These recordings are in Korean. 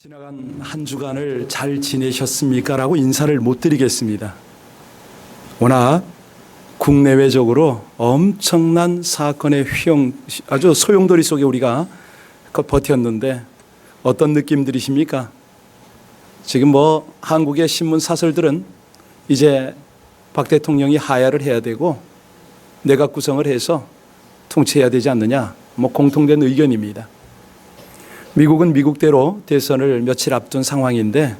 지나간 한 주간을 잘 지내셨습니까? 라고 인사를 못 드리겠습니다. 워낙 국내외적으로 엄청난 사건의 아주 소용돌이 속에 우리가 버텼는데 어떤 느낌 들이십니까? 지금 한국의 신문 사설들은 이제 박 대통령이 하야를 해야 되고 내각 구성을 해서 통치해야 되지 않느냐, 공통된 의견입니다. 미국은 미국대로 대선을 며칠 앞둔 상황인데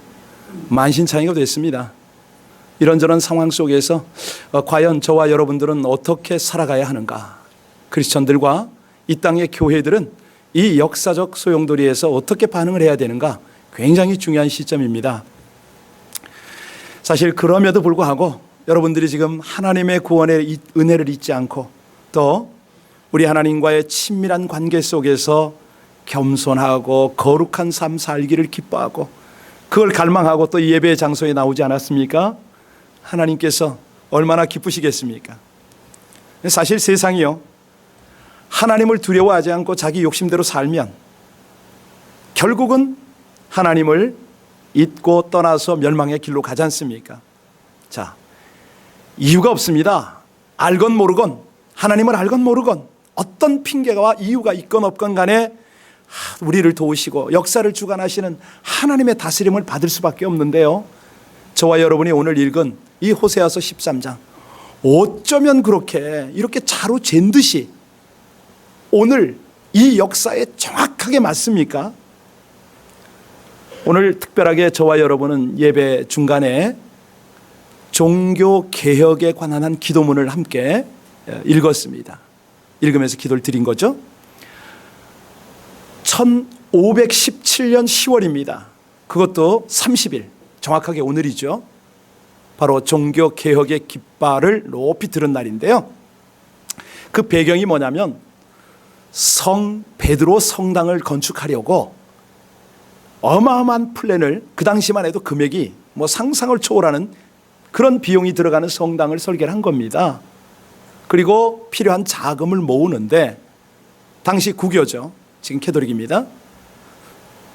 만신창이가 됐습니다. 이런저런 상황 속에서 과연 저와 여러분들은 어떻게 살아가야 하는가? 크리스천들과 이 땅의 교회들은 이 역사적 소용돌이에서 어떻게 반응을 해야 되는가? 굉장히 중요한 시점입니다. 사실 그럼에도 불구하고 여러분들이 지금 하나님의 구원의 은혜를 잊지 않고 또 우리 하나님과의 친밀한 관계 속에서 겸손하고 거룩한 삶 살기를 기뻐하고 그걸 갈망하고 또 예배 장소에 나오지 않았습니까? 하나님께서 얼마나 기쁘시겠습니까? 사실 세상이요, 하나님을 두려워하지 않고 자기 욕심대로 살면 결국은 하나님을 잊고 떠나서 멸망의 길로 가지 않습니까? 자, 이유가 없습니다. 알건 모르건, 하나님을 알건 모르건 어떤 핑계와 이유가 있건 없건 간에 우리를 도우시고 역사를 주관하시는 하나님의 다스림을 받을 수밖에 없는데요, 저와 여러분이 오늘 읽은 이 호세아서 13장 어쩌면 이렇게 자로 잰 듯이 오늘 이 역사에 정확하게 맞습니까? 오늘 특별하게 저와 여러분은 예배 중간에 종교개혁에 관한 한 기도문을 함께 읽었습니다. 읽으면서 기도를 드린 거죠. 1517년 10월입니다. 그것도 30일, 정확하게 오늘이죠. 바로 종교개혁의 깃발을 높이 들은 날인데요. 그 배경이 뭐냐면 성 베드로 성당을 건축하려고 어마어마한 플랜을, 그 당시만 해도 금액이 상상을 초월하는 그런 비용이 들어가는 성당을 설계를 한 겁니다. 그리고 필요한 자금을 모으는데 당시 국교죠. 지금 캐톨릭입니다.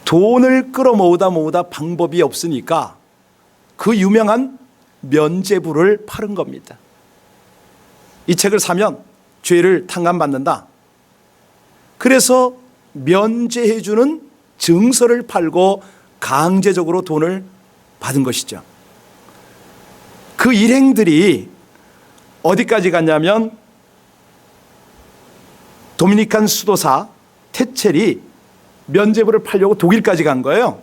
돈을 끌어모으다 방법이 없으니까 그 유명한 면죄부를 파는 겁니다. 이 책을 사면 죄를 탕감받는다. 그래서 면죄해주는 증서를 팔고 강제적으로 돈을 받은 것이죠. 그 일행들이 어디까지 갔냐면 도미니칸 수도사 테첼이 면죄부를 팔려고 독일까지 간 거예요.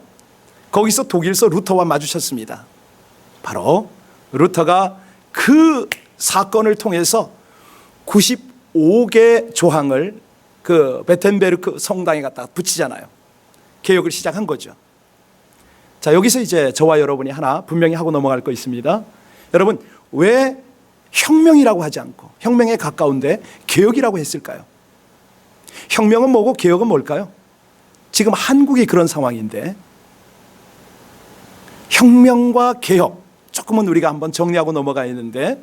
거기서 독일서 루터와 마주쳤습니다. 바로 루터가 그 사건을 통해서 95개 조항을 그 베텐베르크 성당에 갖다 붙이잖아요. 개혁을 시작한 거죠. 자, 여기서 이제 저와 여러분이 하나 분명히 하고 넘어갈 거 있습니다. 여러분, 왜 혁명이라고 하지 않고 혁명에 가까운데 개혁이라고 했을까요? 혁명은 뭐고 개혁은 뭘까요? 지금 한국이 그런 상황인데 혁명과 개혁 조금은 우리가 한번 정리하고 넘어가야 하는데,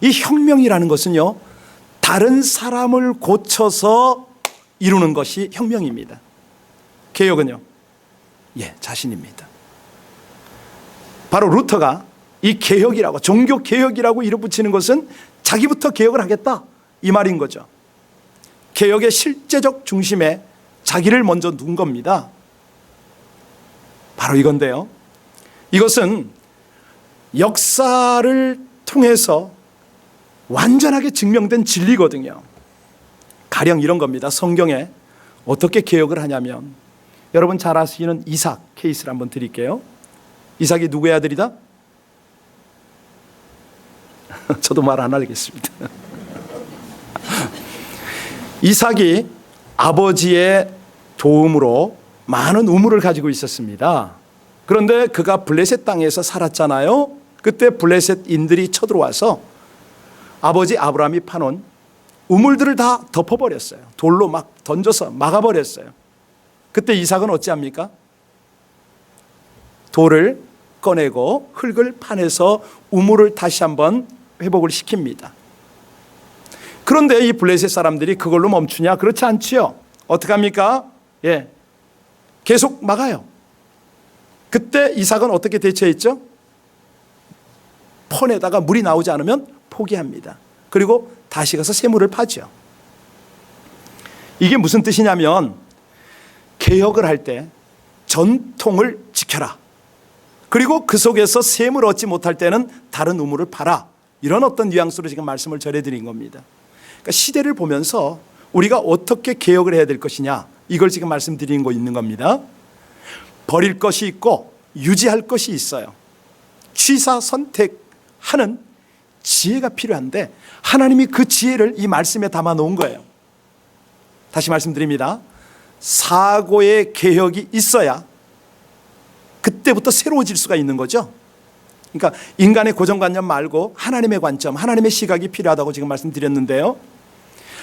이 혁명이라는 것은요, 다른 사람을 고쳐서 이루는 것이 혁명입니다. 개혁은요, 자신입니다. 바로 루터가 이 개혁이라고, 종교 개혁이라고 이름 붙이는 것은 자기부터 개혁을 하겠다 이 말인 거죠. 개혁의 실제적 중심에 자기를 먼저 둔 겁니다. 바로 이건데요, 이것은 역사를 통해서 완전하게 증명된 진리거든요. 가령 이런 겁니다. 성경에 어떻게 개혁을 하냐면, 여러분 잘 아시는 이삭 케이스를 한번 드릴게요. 이삭이 누구의 아들이다? 저도 말 안 하겠습니다. 이삭이 아버지의 도움으로 많은 우물을 가지고 있었습니다. 그런데 그가 블레셋 땅에서 살았잖아요. 그때 블레셋인들이 쳐들어와서 아버지 아브라함이 파놓은 우물들을 다 덮어버렸어요. 돌로 막 던져서 막아버렸어요. 그때 이삭은 어찌합니까? 돌을 꺼내고 흙을 파내서 우물을 다시 한번 회복을 시킵니다. 그런데 이 블레셋 사람들이 그걸로 멈추냐? 그렇지 않지요. 어떻게 합니까? 계속 막아요. 그때 이삭은 어떻게 대처했죠? 폰에다가 물이 나오지 않으면 포기합니다. 그리고 다시 가서 샘물을 파죠. 이게 무슨 뜻이냐면 개혁을 할 때 전통을 지켜라. 그리고 그 속에서 샘을 얻지 못할 때는 다른 우물을 파라. 이런 어떤 뉘앙스로 지금 말씀을 전해드린 겁니다. 그러니까 시대를 보면서 우리가 어떻게 개혁을 해야 될 것이냐, 이걸 지금 말씀드리는 거 있는 겁니다. 버릴 것이 있고 유지할 것이 있어요. 취사 선택하는 지혜가 필요한데 하나님이 그 지혜를 이 말씀에 담아 놓은 거예요. 다시 말씀드립니다. 사고의 개혁이 있어야 그때부터 새로워질 수가 있는 거죠. 그러니까 인간의 고정관념 말고 하나님의 관점, 하나님의 시각이 필요하다고 지금 말씀드렸는데요.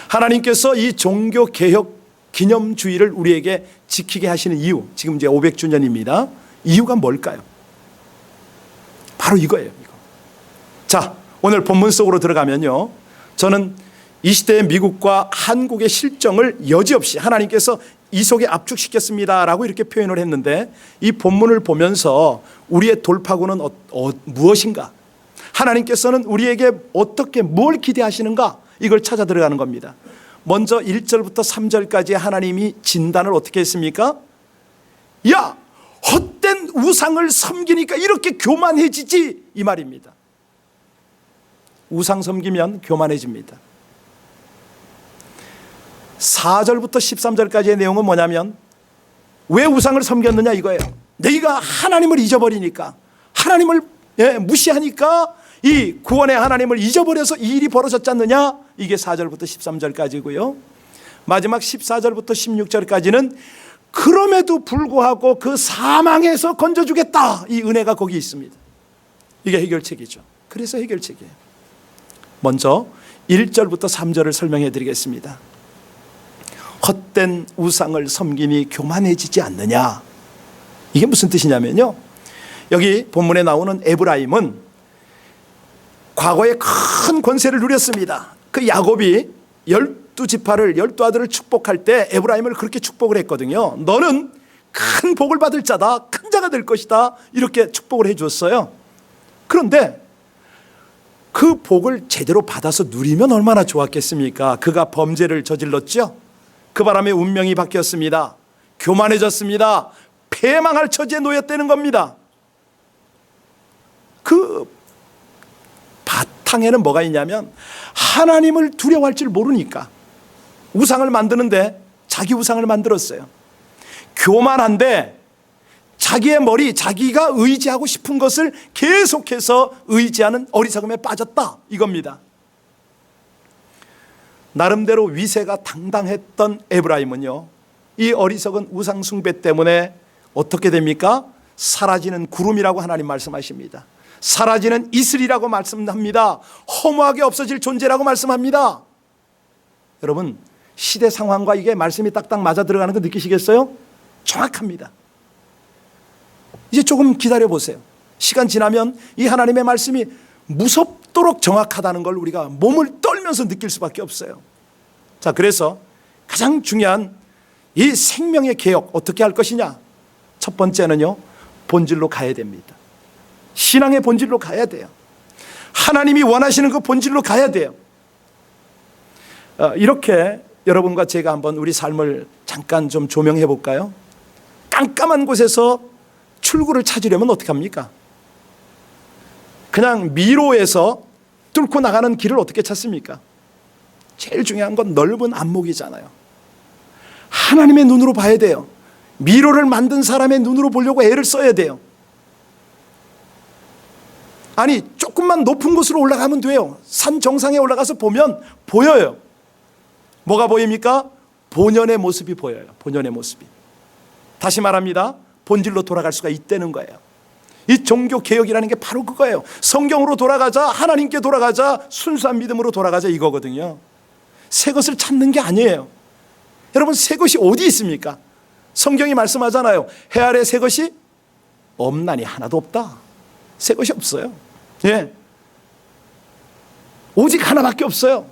하나님께서 이 종교개혁 기념주의를 우리에게 지키게 하시는 이유, 지금 이제 500주년입니다. 이유가 뭘까요? 바로 이거예요. 이거. 자, 오늘 본문 속으로 들어가면요, 저는 이 시대의 미국과 한국의 실정을 여지없이 하나님께서 이 속에 압축시켰습니다라고 이렇게 표현을 했는데, 이 본문을 보면서 우리의 돌파구는 무엇인가, 하나님께서는 우리에게 어떻게 뭘 기대하시는가, 이걸 찾아 들어가는 겁니다. 먼저 1절부터 3절까지 하나님이 진단을 어떻게 했습니까? 야, 헛된 우상을 섬기니까 이렇게 교만해지지, 이 말입니다. 우상 섬기면 교만해집니다. 4절부터 13절까지의 내용은 뭐냐면 왜 우상을 섬겼느냐 이거예요. 너희가 하나님을 잊어버리니까, 하나님을 무시하니까 이 구원의 하나님을 잊어버려서 이 일이 벌어졌지 않느냐, 이게 4절부터 13절까지고요. 마지막 14절부터 16절까지는 그럼에도 불구하고 그 사망에서 건져주겠다, 이 은혜가 거기 있습니다. 이게 해결책이죠. 그래서 해결책이에요. 먼저 1절부터 3절을 설명해 드리겠습니다. 헛된 우상을 섬김이 교만해지지 않느냐, 이게 무슨 뜻이냐면요, 여기 본문에 나오는 에브라임은 과거에 큰 권세를 누렸습니다. 그 야곱이 12지파를 12아들을 축복할 때 에브라임을 그렇게 축복을 했거든요. 너는 큰 복을 받을 자다, 큰 자가 될 것이다, 이렇게 축복을 해 줬어요. 그런데 그 복을 제대로 받아서 누리면 얼마나 좋았겠습니까? 그가 범죄를 저질렀죠. 그 바람에 운명이 바뀌었습니다. 교만해졌습니다. 패망할 처지에 놓였다는 겁니다. 그 바탕에는 뭐가 있냐면 하나님을 두려워할 줄 모르니까 우상을 만드는데 자기 우상을 만들었어요. 교만한데 자기의 머리, 자기가 의지하고 싶은 것을 계속해서 의지하는 어리석음에 빠졌다, 이겁니다. 나름대로 위세가 당당했던 에브라임은요, 이 어리석은 우상 숭배 때문에 어떻게 됩니까? 사라지는 구름이라고 하나님 말씀하십니다. 사라지는 이슬이라고 말씀합니다. 허무하게 없어질 존재라고 말씀합니다. 여러분, 시대 상황과 이게 말씀이 딱딱 맞아 들어가는 거 느끼시겠어요? 정확합니다. 이제 조금 기다려 보세요. 시간 지나면 이 하나님의 말씀이 무섭도록 정확하다는 걸 우리가 몸을 떨면서 느낄 수밖에 없어요. 자, 그래서 가장 중요한 이 생명의 개혁 어떻게 할 것이냐, 첫 번째는요, 본질로 가야 됩니다. 신앙의 본질로 가야 돼요. 하나님이 원하시는 그 본질로 가야 돼요. 이렇게 여러분과 제가 한번 우리 삶을 잠깐 좀 조명해 볼까요? 깜깜한 곳에서 출구를 찾으려면 어떻게 합니까? 그냥 미로에서 뚫고 나가는 길을 어떻게 찾습니까? 제일 중요한 건 넓은 안목이잖아요. 하나님의 눈으로 봐야 돼요. 미로를 만든 사람의 눈으로 보려고 애를 써야 돼요. 아니, 조금만 높은 곳으로 올라가면 돼요. 산 정상에 올라가서 보면 보여요. 뭐가 보입니까? 본연의 모습이 보여요. 본연의 모습이. 다시 말합니다. 본질로 돌아갈 수가 있다는 거예요. 이 종교 개혁이라는 게 바로 그거예요. 성경으로 돌아가자, 하나님께 돌아가자, 순수한 믿음으로 돌아가자, 이거거든요. 새 것을 찾는 게 아니에요. 여러분, 새 것이 어디 있습니까? 성경이 말씀하잖아요. 해 아래 새 것이 없나니, 하나도 없다. 새 것이 없어요. 예. 오직 하나밖에 없어요.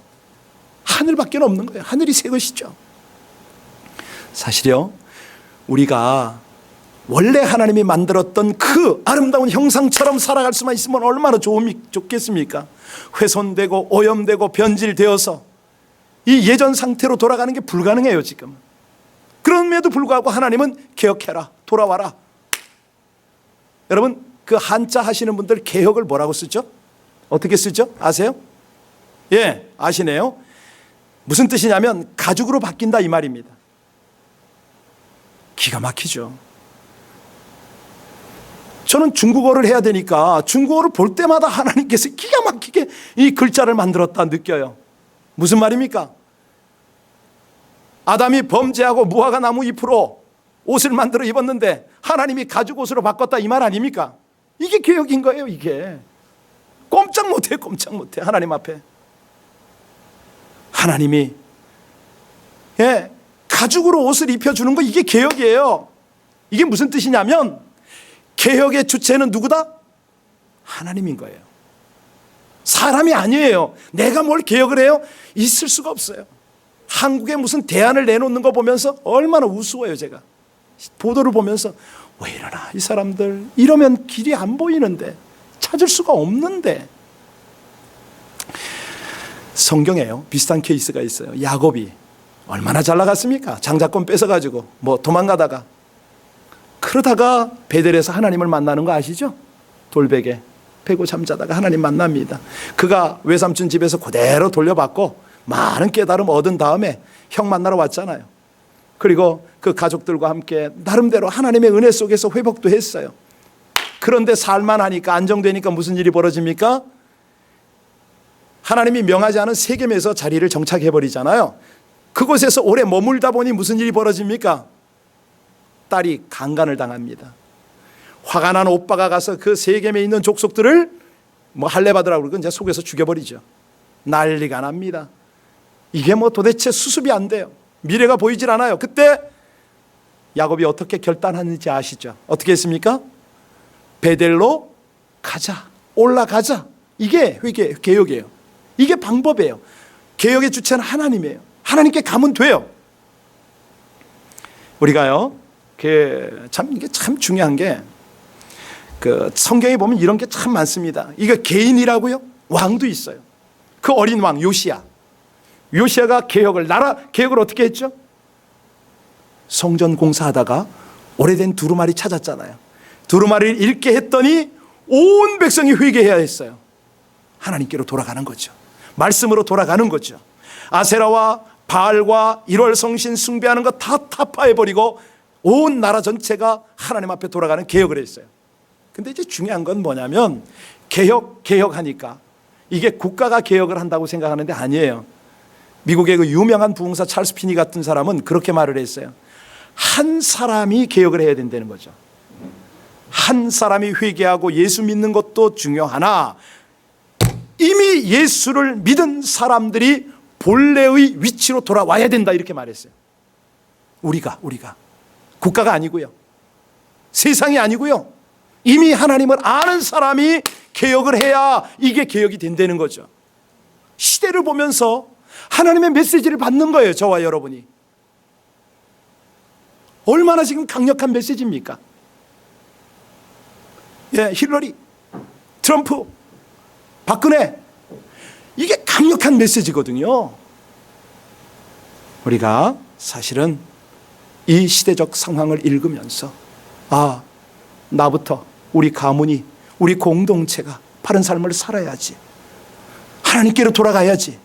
하늘밖에 없는 거예요. 하늘이 새 것이죠. 사실요, 우리가 원래 하나님이 만들었던 그 아름다운 형상처럼 살아갈 수만 있으면 얼마나 좋겠습니까? 훼손되고 오염되고 변질되어서 이 예전 상태로 돌아가는 게 불가능해요 지금. 그럼에도 불구하고 하나님은 개혁해라, 돌아와라. 여러분, 그 한자 하시는 분들 개혁을 뭐라고 쓰죠? 어떻게 쓰죠? 아세요? 예, 아시네요. 무슨 뜻이냐면 가죽으로 바뀐다 이 말입니다. 기가 막히죠. 저는 중국어를 해야 되니까 중국어를 볼 때마다 하나님께서 기가 막히게 이 글자를 만들었다 느껴요. 무슨 말입니까? 아담이 범죄하고 무화과 나무 잎으로 옷을 만들어 입었는데 하나님이 가죽 옷으로 바꿨다 이 말 아닙니까? 이게 개혁인 거예요. 이게 꼼짝 못해, 꼼짝 못해. 하나님 앞에 하나님이 가죽으로 옷을 입혀주는 거, 이게 개혁이에요. 이게 무슨 뜻이냐면 개혁의 주체는 누구다? 하나님인 거예요. 사람이 아니에요. 내가 뭘 개혁을 해요? 있을 수가 없어요. 한국에 무슨 대안을 내놓는 거 보면서 얼마나 우스워요. 제가 보도를 보면서 왜 이러나 이 사람들, 이러면 길이 안 보이는데, 찾을 수가 없는데. 성경에요 비슷한 케이스가 있어요. 야곱이 얼마나 잘 나갔습니까? 장자권 뺏어가지고 도망가다가, 그러다가 베델에서 하나님을 만나는 거 아시죠? 돌베개 패고 잠자다가 하나님 만납니다. 그가 외삼촌 집에서 그대로 돌려받고 많은 깨달음 얻은 다음에 형 만나러 왔잖아요. 그리고 그 가족들과 함께 나름대로 하나님의 은혜 속에서 회복도 했어요. 그런데 살만하니까, 안정되니까 무슨 일이 벌어집니까? 하나님이 명하지 않은 세겜에서 자리를 정착해버리잖아요. 그곳에서 오래 머물다 보니 무슨 일이 벌어집니까? 딸이 강간을 당합니다. 화가 난 오빠가 가서 그 세겜에 있는 족속들을 할례 받으라고 그러고 이제 속에서 죽여버리죠. 난리가 납니다. 이게 도대체 수습이 안 돼요. 미래가 보이질 않아요. 그때 야곱이 어떻게 결단하는지 아시죠? 어떻게 했습니까? 베델로 가자, 올라가자. 이게 회개, 개혁이에요. 이게 방법이에요. 개혁의 주체는 하나님이에요. 하나님께 가면 돼요. 우리가요, 이게 참 중요한 게, 성경에 보면 이런 게 참 많습니다. 이거 개인이라고요? 왕도 있어요. 그 어린 왕 요시야. 요시야가 나라 개혁을 어떻게 했죠? 성전 공사하다가 오래된 두루마리 찾았잖아요. 두루마리를 읽게 했더니 온 백성이 회개해야 했어요. 하나님께로 돌아가는 거죠. 말씀으로 돌아가는 거죠. 아세라와 바알과 일월성신 숭배하는 거 다 타파해버리고 온 나라 전체가 하나님 앞에 돌아가는 개혁을 했어요. 근데 이제 중요한 건 뭐냐면, 개혁하니까 이게 국가가 개혁을 한다고 생각하는데 아니에요. 미국의 그 유명한 부흥사 찰스 피니 같은 사람은 그렇게 말을 했어요. 한 사람이 개혁을 해야 된다는 거죠. 한 사람이 회개하고 예수 믿는 것도 중요하나, 이미 예수를 믿은 사람들이 본래의 위치로 돌아와야 된다, 이렇게 말했어요. 우리가 국가가 아니고요, 세상이 아니고요, 이미 하나님을 아는 사람이 개혁을 해야 이게 개혁이 된다는 거죠. 시대를 보면서 하나님의 메시지를 받는 거예요. 저와 여러분이. 얼마나 지금 강력한 메시지입니까? 힐러리, 트럼프, 박근혜, 이게 강력한 메시지거든요. 우리가 사실은 이 시대적 상황을 읽으면서, 나부터, 우리 가문이, 우리 공동체가 바른 삶을 살아야지, 하나님께로 돌아가야지,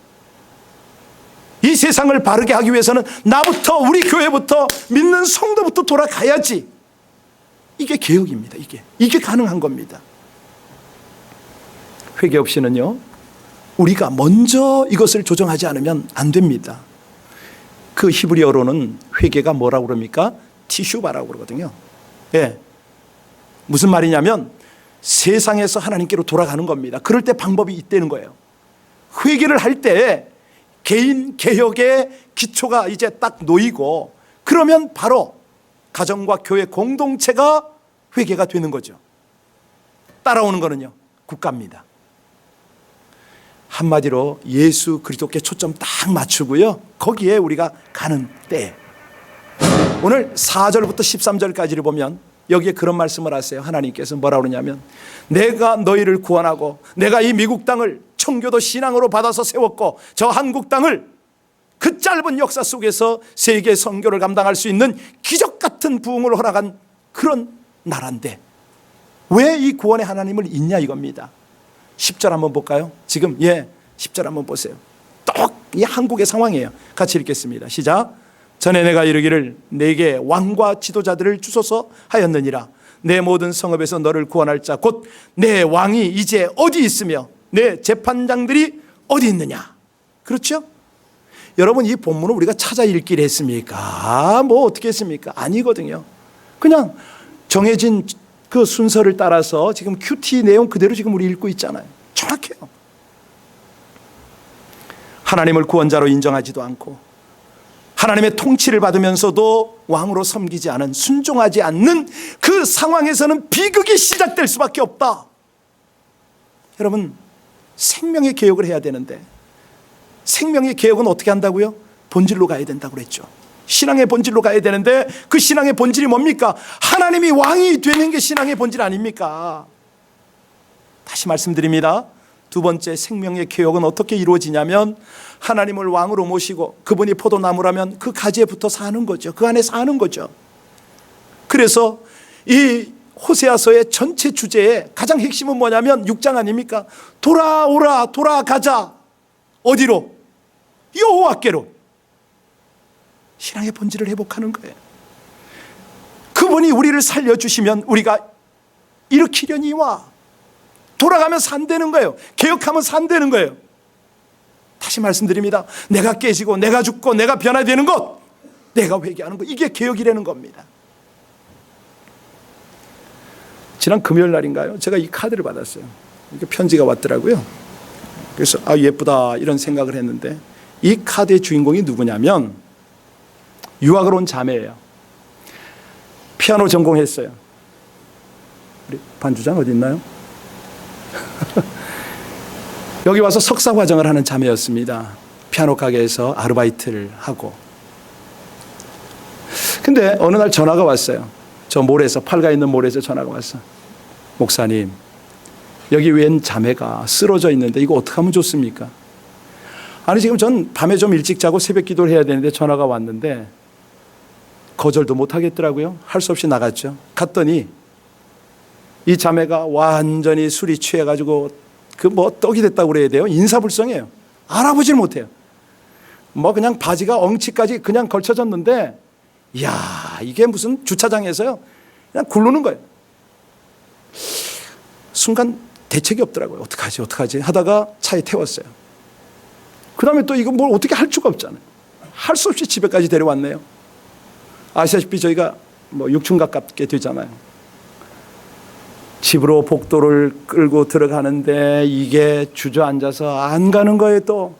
이 세상을 바르게 하기 위해서는 나부터, 우리 교회부터, 믿는 성도부터 돌아가야지. 이게 개혁입니다. 이게 가능한 겁니다. 회개 없이는요, 우리가 먼저 이것을 조정하지 않으면 안 됩니다. 그 히브리어로는 회개가 뭐라고 그럽니까? 티슈바라고 그러거든요. 무슨 말이냐면 세상에서 하나님께로 돌아가는 겁니다. 그럴 때 방법이 있다는 거예요. 회개를 할 때 개인 개혁의 기초가 이제 딱 놓이고, 그러면 바로 가정과 교회 공동체가 회개가 되는 거죠. 따라오는 거는요, 국가입니다. 한마디로 예수 그리스도께 초점 딱 맞추고요, 거기에 우리가 가는 때, 오늘 4절부터 13절까지를 보면 여기에 그런 말씀을 하세요. 하나님께서 뭐라고 그러냐면 내가 너희를 구원하고 내가 이 미국 땅을 청교도 신앙으로 받아서 세웠고 저 한국 땅을 그 짧은 역사 속에서 세계 선교를 감당할 수 있는 기적 같은 부흥을 허락한 그런 나라인데 왜 이 구원의 하나님을 잊냐 이겁니다. 10절 한번 볼까요? 지금 10절 한번 보세요. 똑 이 한국의 상황이에요. 같이 읽겠습니다. 시작. 전에 내가 이르기를 내게 왕과 지도자들을 주소서 하였느니라. 내 모든 성읍에서 너를 구원할 자 곧 내 왕이 이제 어디 있으며 내 재판장들이 어디 있느냐. 그렇죠? 여러분 이 본문을 우리가 찾아 읽기를 했습니까? 뭐 어떻게 했습니까? 아니거든요. 그냥 정해진 그 순서를 따라서 지금 큐티 내용 그대로 지금 우리 읽고 있잖아요. 정확해요. 하나님을 구원자로 인정하지도 않고 하나님의 통치를 받으면서도 왕으로 섬기지 않은 순종하지 않는 그 상황에서는 비극이 시작될 수밖에 없다. 여러분 생명의 개혁을 해야 되는데 생명의 개혁은 어떻게 한다고요? 본질로 가야 된다고 그랬죠. 신앙의 본질로 가야 되는데 그 신앙의 본질이 뭡니까? 하나님이 왕이 되는 게 신앙의 본질 아닙니까? 다시 말씀드립니다. 두 번째 생명의 개혁은 어떻게 이루어지냐면 하나님을 왕으로 모시고 그분이 포도나무라면 그 가지에 붙어 사는 거죠. 그 안에 사는 거죠. 그래서 이 호세아서의 전체 주제의 가장 핵심은 뭐냐면 6장 아닙니까? 돌아오라 돌아가자. 어디로? 여호와께로. 신앙의 본질을 회복하는 거예요. 그분이 우리를 살려주시면 우리가 일으키려니와 돌아가면 산다는 거예요. 개혁하면 산다는 거예요. 다시 말씀드립니다. 내가 깨지고 내가 죽고 내가 변화되는 것, 내가 회개하는 것, 이게 개혁이라는 겁니다. 지난 금요일 날인가요? 제가 이 카드를 받았어요. 이렇게 편지가 왔더라고요. 그래서 예쁘다 이런 생각을 했는데 이 카드의 주인공이 누구냐면 유학을 온 자매예요. 피아노 전공했어요. 우리 반주장 어디 있나요? 여기 와서 석사 과정을 하는 자매였습니다. 피아노 가게에서 아르바이트를 하고. 근데 어느 날 전화가 왔어요. 저 몰에서, 팔가 있는 몰에서 전화가 왔어. 목사님, 여기 웬 자매가 쓰러져 있는데 이거 어떻게 하면 좋습니까? 아니 지금 전 밤에 좀 일찍 자고 새벽 기도를 해야 되는데 전화가 왔는데 거절도 못 하겠더라고요. 할 수 없이 나갔죠. 갔더니 이 자매가 완전히 술이 취해가지고 그 뭐 떡이 됐다고 그래야 돼요. 인사불성이에요. 알아보질 못해요. 뭐 그냥 바지가 엉치까지 그냥 걸쳐졌는데 이야 이게 무슨 주차장에서요. 그냥 굴르는 거예요. 순간 대책이 없더라고요. 어떡하지 하다가 차에 태웠어요. 그 다음에 또 이거 뭘 어떻게 할 수가 없잖아요. 할 수 없이 집에까지 데려왔네요. 아시다시피 저희가 뭐 6층 가깝게 되잖아요. 집으로 복도를 끌고 들어가는데 이게 주저앉아서 안 가는 거예요 또.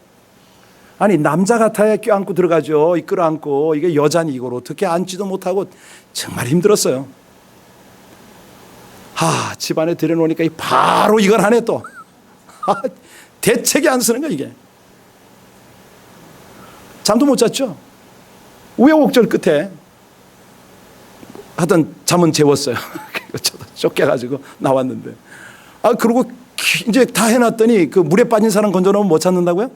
아니 남자 같아야 껴안고 들어가죠. 끌어안고. 이게 여자니 이걸 어떻게 앉지도 못하고 정말 힘들었어요. 집안에 들여놓으니까 바로 이걸 하네 또. 대책이 안 쓰는 거야 이게. 잠도 못 잤죠. 우여곡절 끝에 하여튼 잠은 재웠어요. 저도 쫓겨가지고 나왔는데. 그리고 이제 다 해놨더니 그 물에 빠진 사람 건져놓으면 못 찾는다고요?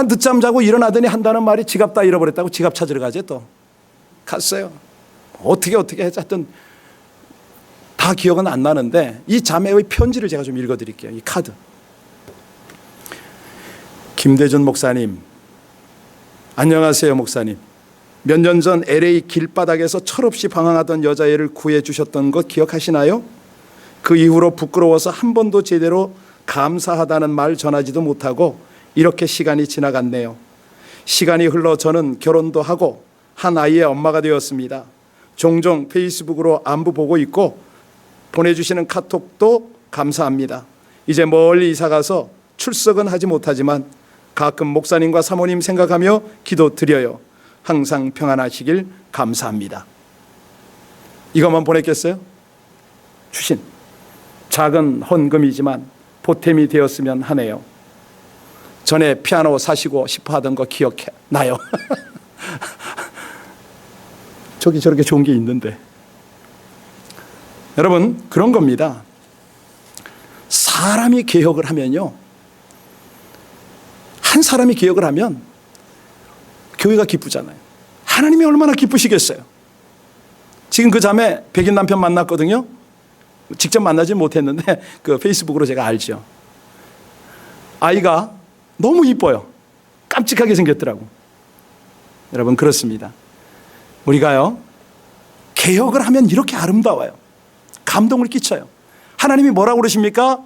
늦잠 자고 일어나더니 한다는 말이 지갑 다 잃어버렸다고 지갑 찾으러 가지 또. 갔어요. 어떻게 해서 하여튼 다 기억은 안 나는데 이 자매의 편지를 제가 좀 읽어드릴게요. 이 카드. 김대준 목사님. 안녕하세요 목사님. 몇 년 전 LA 길바닥에서 철없이 방황하던 여자애를 구해주셨던 것 기억하시나요? 그 이후로 부끄러워서 한 번도 제대로 감사하다는 말 전하지도 못하고 이렇게 시간이 지나갔네요. 시간이 흘러 저는 결혼도 하고 한 아이의 엄마가 되었습니다. 종종 페이스북으로 안부 보고 있고 보내주시는 카톡도 감사합니다. 이제 멀리 이사가서 출석은 하지 못하지만 가끔 목사님과 사모님 생각하며 기도드려요. 항상 평안하시길 감사합니다. 이것만 보냈겠어요? 주신 작은 헌금이지만 보탬이 되었으면 하네요. 전에 피아노 사시고 싶어 하던 거 기억나요? 저기 저렇게 좋은 게 있는데. 여러분, 그런 겁니다. 사람이 개혁을 하면요, 한 사람이 개혁을 하면 교회가 기쁘잖아요. 하나님이 얼마나 기쁘시겠어요. 지금 그 자매 백인 남편 만났거든요. 직접 만나지 못했는데 그 페이스북으로 제가 알죠. 아이가 너무 이뻐요. 깜찍하게 생겼더라고. 여러분, 그렇습니다. 우리가요, 개혁을 하면 이렇게 아름다워요. 감동을 끼쳐요. 하나님이 뭐라고 그러십니까?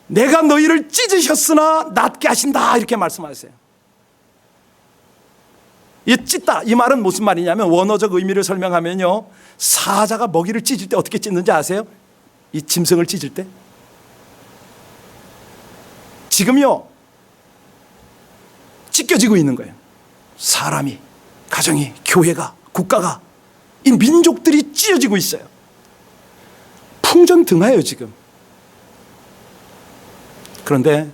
내가 너희를 찢으셨으나 낫게 하신다, 이렇게 말씀하세요. 이 찢다, 이 말은 무슨 말이냐면, 원어적 의미를 설명하면요, 사자가 먹이를 찢을 때 어떻게 찢는지 아세요? 이 짐승을 찢을 때. 지금요, 찢겨지고 있는 거예요. 사람이, 가정이, 교회가, 국가가, 이 민족들이 찢어지고 있어요. 풍전등하예요 지금. 그런데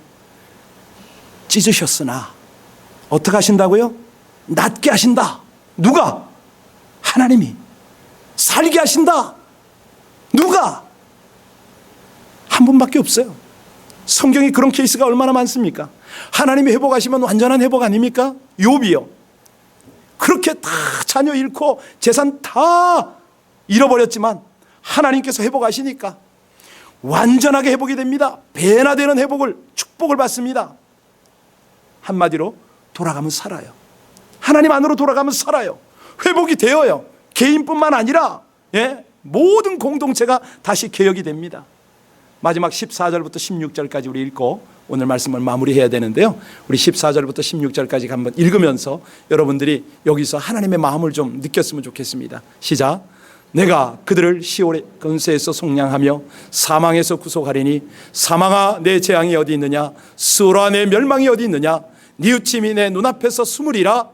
찢으셨으나 어떻게 하신다고요? 낫게 하신다. 누가? 하나님이. 살게 하신다. 누가? 한 분밖에 없어요. 성경에 그런 케이스가 얼마나 많습니까? 하나님이 회복하시면 완전한 회복 아닙니까? 욥이요, 그렇게 다 자녀 잃고 재산 다 잃어버렸지만 하나님께서 회복하시니까 완전하게 회복이 됩니다. 배나 되는 회복을, 축복을 받습니다. 한마디로 돌아가면 살아요. 하나님 안으로 돌아가면 살아요. 회복이 되어요. 개인뿐만 아니라 모든 공동체가 다시 개혁이 됩니다. 마지막 14절부터 16절까지 우리 읽고 오늘 말씀을 마무리해야 되는데요, 우리 14절부터 16절까지 한번 읽으면서 여러분들이 여기서 하나님의 마음을 좀 느꼈으면 좋겠습니다. 시작. 내가 그들을 시올의 근세에서 속량하며 사망에서 구속하리니 사망아 내 재앙이 어디 있느냐, 수라 내 멸망이 어디 있느냐, 뉘우침이 내 눈앞에서 숨으리라.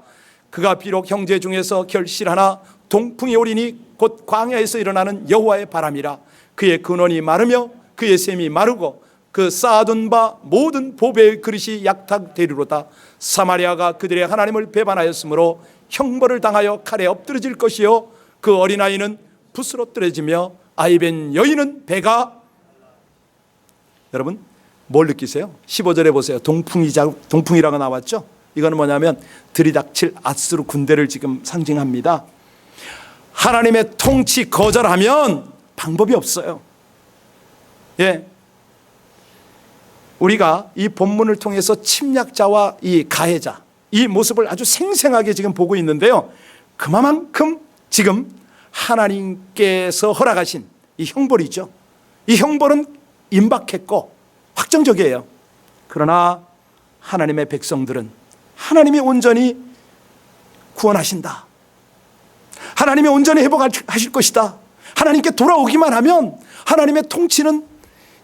그가 비록 형제 중에서 결실하나 동풍이 오리니 곧 광야에서 일어나는 여호와의 바람이라. 그의 근원이 마르며 그의 샘이 마르고 그 쌓아둔 바 모든 보배의 그릇이 약탈되리로다. 사마리아가 그들의 하나님을 배반하였으므로 형벌을 당하여 칼에 엎드러질 것이요, 그 어린아이는 붓으로 떨어지며 아이벤 여인은 배가. 여러분, 뭘 느끼세요? 15절에 보세요. 동풍이라고 나왔죠? 이거는 뭐냐면 들이닥칠 아수르 군대를 지금 상징합니다. 하나님의 통치 거절하면 방법이 없어요. 우리가 이 본문을 통해서 침략자와 이 가해자, 이 모습을 아주 생생하게 지금 보고 있는데요, 그만큼 지금 하나님께서 허락하신 이 형벌이죠. 이 형벌은 임박했고 확정적이에요. 그러나 하나님의 백성들은 하나님이 온전히 구원하신다, 하나님이 온전히 회복하실 것이다, 하나님께 돌아오기만 하면 하나님의 통치는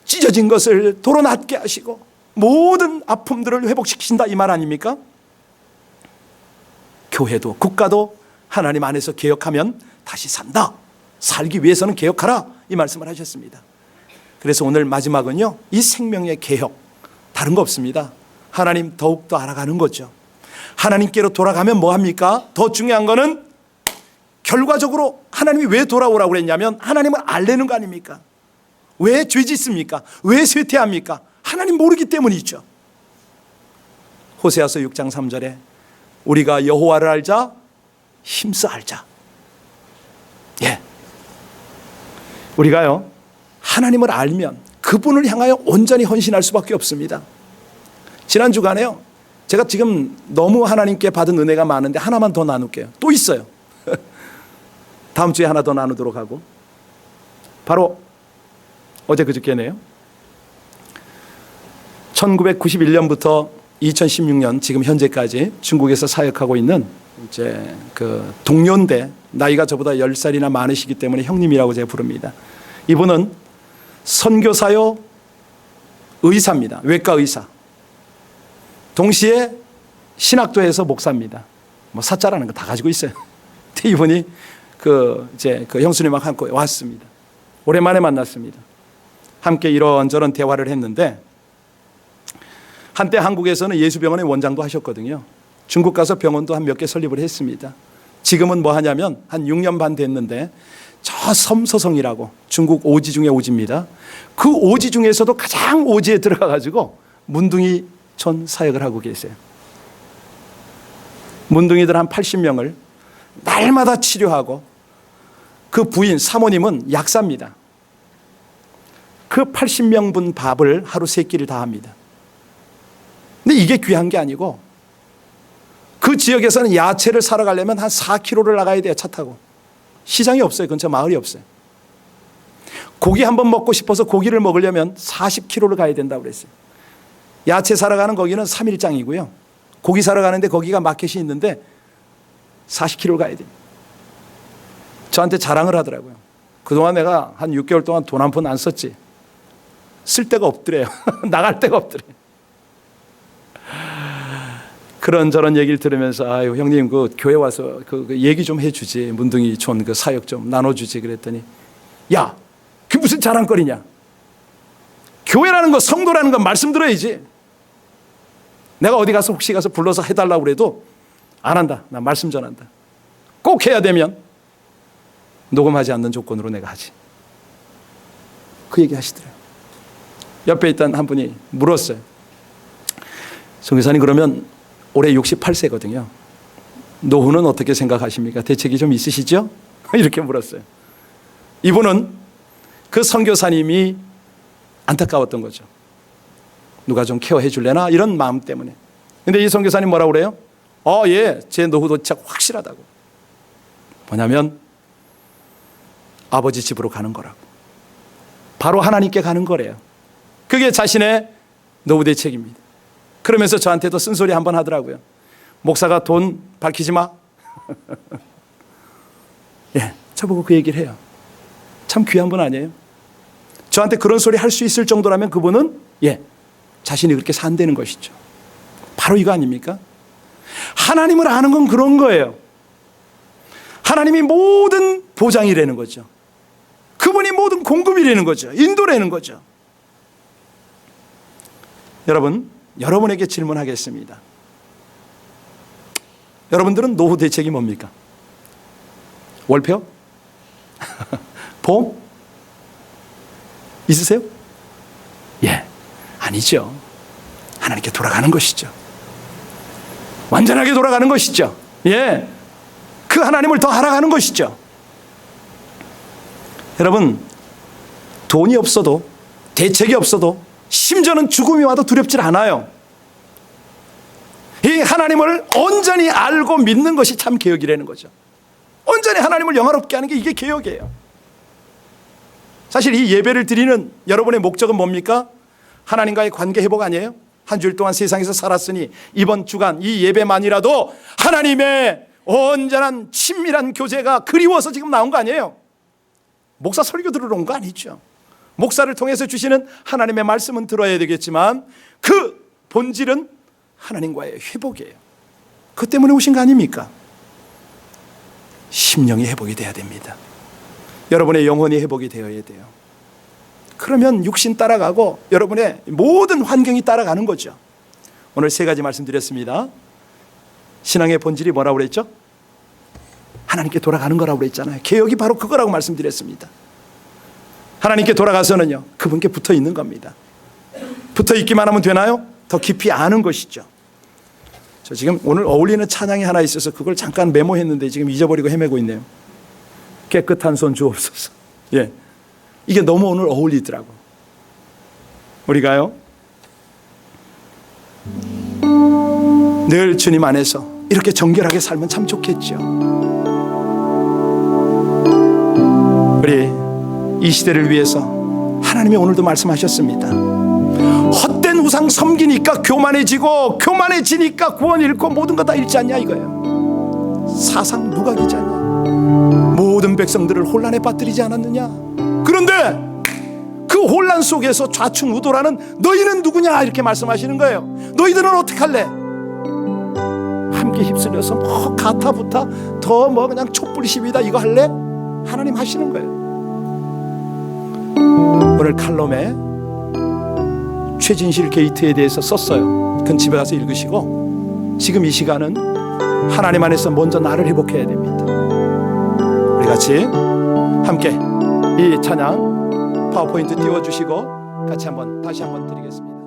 찢어진 것을 도로 낫게 하시고 모든 아픔들을 회복시키신다, 이 말 아닙니까? 교회도 국가도 하나님 안에서 개혁하면 다시 산다. 살기 위해서는 개혁하라, 이 말씀을 하셨습니다. 그래서 오늘 마지막은요, 이 생명의 개혁, 다른 거 없습니다. 하나님 더욱더 알아가는 거죠. 하나님께로 돌아가면 뭐합니까? 더 중요한 거는 결과적으로 하나님이 왜 돌아오라고 그랬냐면 하나님을 알려는 거 아닙니까? 왜 죄 짓습니까? 왜 쇠퇴합니까? 하나님 모르기 때문이죠. 호세아서 6장 3절에 우리가 여호와를 알자, 힘써 알자. 우리가요, 하나님을 알면 그분을 향하여 온전히 헌신할 수밖에 없습니다. 지난 주간에요, 제가 지금 너무 하나님께 받은 은혜가 많은데 하나만 더 나눌게요. 또 있어요. 다음 주에 하나 더 나누도록 하고, 바로 어제 그저께네요. 1991년부터 2016년 지금 현재까지 중국에서 사역하고 있는 이제 그 동년대, 나이가 저보다 10살이나 많으시기 때문에 형님이라고 제가 부릅니다. 이분은 선교사요, 의사입니다. 외과 의사. 동시에 신학도 해서 목사입니다. 뭐 사자라는 거 다 가지고 있어요. 근데 이분이 그 형수님하고 함께 왔습니다. 오랜만에 만났습니다. 함께 이런저런 대화를 했는데, 한때 한국에서는 예수병원의 원장도 하셨거든요. 중국 가서 병원도 한 몇 개 설립을 했습니다. 지금은 뭐 하냐면 한 6년 반 됐는데 저 섬서성이라고 중국 오지 중에 오지입니다. 그 오지 중에서도 가장 오지에 들어가 가지고 문둥이촌 사역을 하고 계세요. 문둥이들 한 80명을 날마다 치료하고 그 부인 사모님은 약사입니다. 그 80명분 밥을 하루 3끼를 다 합니다. 근데 이게 귀한 게 아니고 그 지역에서는 야채를 사러 가려면 한 4km를 나가야 돼요. 차 타고. 시장이 없어요. 근처 마을이 없어요. 고기 한번 먹고 싶어서 고기를 먹으려면 40km를 가야 된다고 그랬어요. 야채 사러 가는 거기는 3일장이고요. 고기 사러 가는데 거기가 마켓이 있는데 40km를 가야 돼요. 저한테 자랑을 하더라고요. 그동안 내가 한 6개월 동안 돈 한 푼 안 썼지. 쓸 데가 없더래요. 나갈 데가 없더래요. 그런저런 얘기를 들으면서 아유 형님 그 교회 와서 그 얘기 좀 해주지. 문둥이촌 그 사역 좀 나눠주지. 그랬더니 야 그게 무슨 자랑거리냐. 교회라는 거 성도라는 건 말씀 들어야지. 내가 어디 가서 혹시 가서 불러서 해달라고 그래도 안 한다. 나 말씀 전한다. 꼭 해야 되면 녹음하지 않는 조건으로 내가 하지. 그 얘기 하시더라고요. 옆에 있던 한 분이 물었어요. 선교사님 그러면 올해 68세거든요. 노후는 어떻게 생각하십니까? 대책이 좀 있으시죠? 이렇게 물었어요. 이분은 그 선교사님이 안타까웠던 거죠. 누가 좀 케어해 줄래나? 이런 마음 때문에. 근데 이 선교사님 뭐라고 그래요? 예, 제 노후도 진짜 확실하다고. 뭐냐면 아버지 집으로 가는 거라고. 바로 하나님께 가는 거래요. 그게 자신의 노후 대책입니다. 그러면서 저한테도 쓴소리 한번 하더라고요. 목사가 돈 밝히지 마. 예, 저보고 그 얘기를 해요. 참 귀한 분 아니에요? 저한테 그런 소리 할 수 있을 정도라면 그분은 자신이 그렇게 산다는 것이죠. 바로 이거 아닙니까? 하나님을 아는 건 그런 거예요. 하나님이 모든 보장이라는 거죠. 그분이 모든 공급이라는 거죠. 인도라는 거죠. 여러분, 여러분에게 질문하겠습니다. 여러분들은 노후 대책이 뭡니까? 월표? 보험? 있으세요? 아니죠. 하나님께 돌아가는 것이죠. 완전하게 돌아가는 것이죠. 그 하나님을 더 알아가는 것이죠. 여러분, 돈이 없어도 대책이 없어도 심지어는 죽음이 와도 두렵질 않아요. 이 하나님을 온전히 알고 믿는 것이 참 개혁이라는 거죠. 온전히 하나님을 영화롭게 하는 게 이게 개혁이에요. 사실 이 예배를 드리는 여러분의 목적은 뭡니까? 하나님과의 관계 회복 아니에요? 한 주일 동안 세상에서 살았으니 이번 주간 이 예배만이라도 하나님의 온전한 친밀한 교제가 그리워서 지금 나온 거 아니에요? 목사 설교 들으러 온 거 아니죠. 목사를 통해서 주시는 하나님의 말씀은 들어야 되겠지만 그 본질은 하나님과의 회복이에요. 그 때문에 오신 거 아닙니까? 심령이 회복이 돼야 됩니다. 여러분의 영혼이 회복이 되어야 돼요. 그러면 육신 따라가고 여러분의 모든 환경이 따라가는 거죠. 오늘 3가지 말씀드렸습니다. 신앙의 본질이 뭐라고 그랬죠? 하나님께 돌아가는 거라고 그랬잖아요. 개혁이 바로 그거라고 말씀드렸습니다. 하나님께 돌아가서는요, 그분께 붙어 있는 겁니다. 붙어 있기만 하면 되나요? 더 깊이 아는 것이죠. 저 지금 오늘 어울리는 찬양이 하나 있어서 그걸 잠깐 메모했는데 지금 잊어버리고 헤매고 있네요. 깨끗한 손 주옵소서. 이게 너무 오늘 어울리더라고. 우리가요, 늘 주님 안에서 이렇게 정결하게 살면 참 좋겠죠. 우리 이 시대를 위해서 하나님이 오늘도 말씀하셨습니다. 헛된 우상 섬기니까 교만해지고 교만해지니까 구원 잃고 모든 거 다 잃지 않냐 이거예요. 사상 누각이지 않냐. 모든 백성들을 혼란에 빠뜨리지 않았느냐. 그런데 그 혼란 속에서 좌충우돌하는 너희는 누구냐 이렇게 말씀하시는 거예요. 너희들은 어떻게 할래? 함께 휩쓸려서 뭐 가타부타 더 뭐 그냥 촛불 시위다 이거 할래? 하나님 하시는 거예요. 오늘 칼럼에 최진실 게이트에 대해서 썼어요. 그건 집에 가서 읽으시고 지금 이 시간은 하나님 안에서 먼저 나를 회복해야 됩니다. 우리 같이 함께 이 찬양 파워포인트 띄워주시고 같이 다시 한번 드리겠습니다.